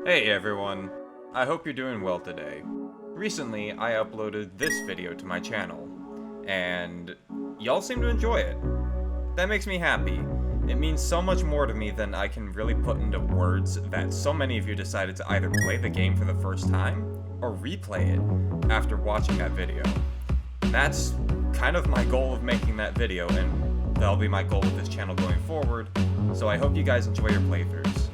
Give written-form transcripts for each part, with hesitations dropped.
Hey everyone, I hope you're doing well today. Recently, I uploaded this video to my channel, and y'all seem to enjoy it. That makes me happy. It means so much more to me than I can really put into words that so many of you decided to either play the game for the first time, or replay it after watching that video. That's kind of my goal of making that video, and that'll be my goal with this channel going forward, so I hope you guys enjoy your playthroughs.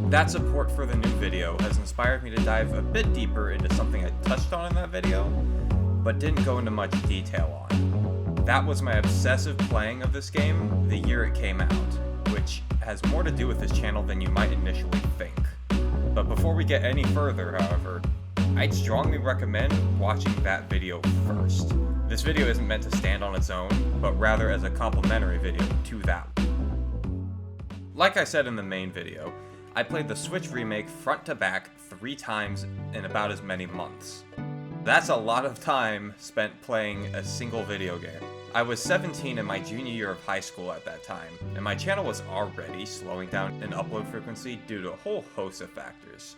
That support for the new video has inspired me to dive a bit deeper into something I touched on in that video, but didn't go into much detail on. That was my obsessive playing of this game the year it came out, which has more to do with this channel than you might initially think. But before we get any further, however, I'd strongly recommend watching that video first. This video isn't meant to stand on its own, but rather as a complementary video to that one. Like I said in the main video, I played the Switch remake front to back 3 times in about as many months. That's a lot of time spent playing a single video game. I was 17 in my junior year of high school at that time, and my channel was already slowing down in upload frequency due to a whole host of factors.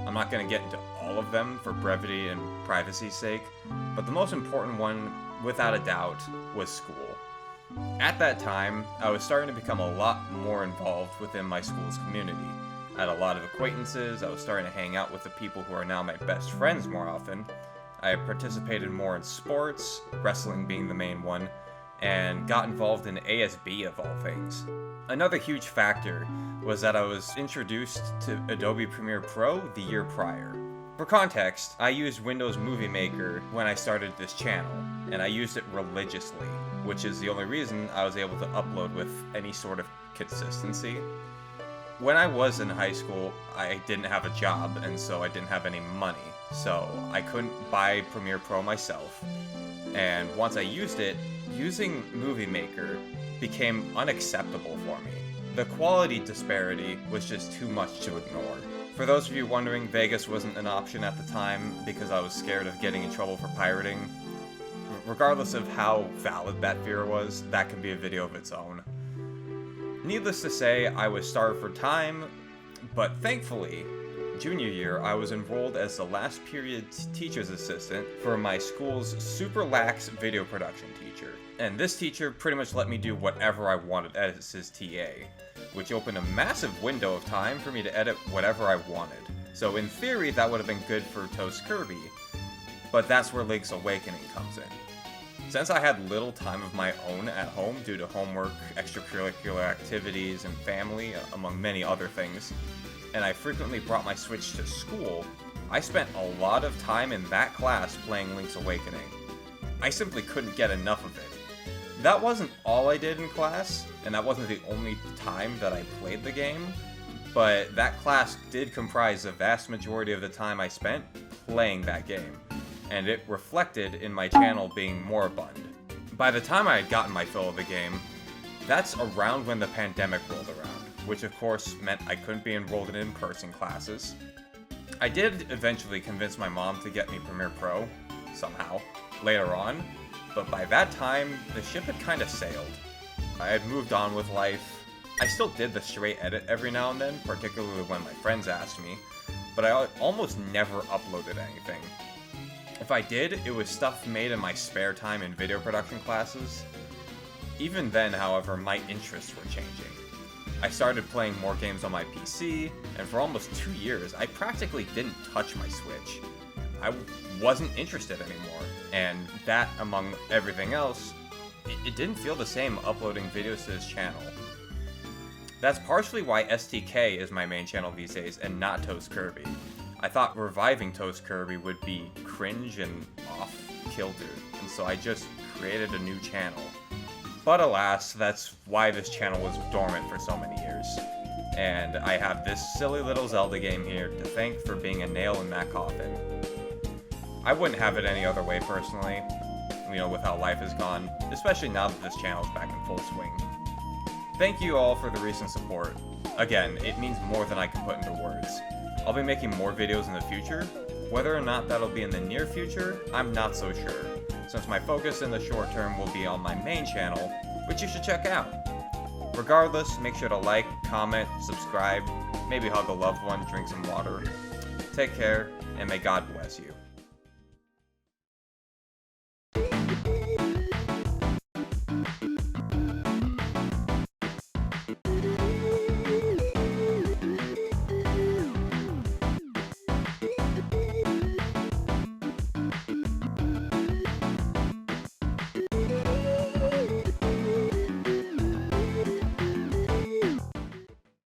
I'm not going to get into all of them for brevity and privacy's sake, but the most important one, without a doubt, was school. At that time, I was starting to become a lot more involved within my school's community. I had a lot of acquaintances, I was starting to hang out with the people who are now my best friends more often. I participated more in sports, wrestling being the main one, and got involved in ASB of all things. Another huge factor was that I was introduced to Adobe Premiere Pro the year prior. For context, I used Windows Movie Maker when I started this channel, and I used it religiously, which is the only reason I was able to upload with any sort of consistency. When I was in high school, I didn't have a job, and so I didn't have any money, so I couldn't buy Premiere Pro myself. And once I used it, using Movie Maker became unacceptable for me. The quality disparity was just too much to ignore. For those of you wondering, Vegas wasn't an option at the time because I was scared of getting in trouble for pirating. Regardless of how valid that fear was, that can be a video of its own. Needless to say, I was starved for time, but thankfully, junior year, I was enrolled as the last period teacher's assistant for my school's super lax video production teacher. And this teacher pretty much let me do whatever I wanted as his TA, which opened a massive window of time for me to edit whatever I wanted. So in theory, that would have been good for Toast Kirby, but that's where Link's Awakening comes in. Since I had little time of my own at home due to homework, extracurricular activities, and family, among many other things, and I frequently brought my Switch to school, I spent a lot of time in that class playing Link's Awakening. I simply couldn't get enough of it. That wasn't all I did in class, and that wasn't the only time that I played the game, but that class did comprise the vast majority of the time I spent playing that game, and it reflected in my channel being moribund. By the time I had gotten my fill of the game, that's around when the pandemic rolled around, which of course meant I couldn't be enrolled in in-person classes. I did eventually convince my mom to get me Premiere Pro, somehow, later on, but by that time, the ship had kinda sailed. I had moved on with life. I still did the straight edit every now and then, particularly when my friends asked me, but I almost never uploaded anything. If I did, it was stuff made in my spare time in video production classes. Even then, however, my interests were changing. I started playing more games on my PC, and for almost 2 years, I practically didn't touch my Switch. I wasn't interested anymore, and that, among everything else, it didn't feel the same uploading videos to this channel. That's partially why STK is my main channel these days, and not Toast Kirby. I thought reviving Toast Kirby would be cringe and off-kilter, and so I just created a new channel. But alas, that's why this channel was dormant for so many years. And I have this silly little Zelda game here to thank for being a nail in that coffin. I wouldn't have it any other way personally, with how life has gone, especially now that this channel is back in full swing. Thank you all for the recent support. Again, it means more than I can put into words. I'll be making more videos in the future. Whether or not that'll be in the near future, I'm not so sure, since my focus in the short term will be on my main channel, which you should check out. Regardless, make sure to like, comment, subscribe, maybe hug a loved one, drink some water. Take care, and may God bless you.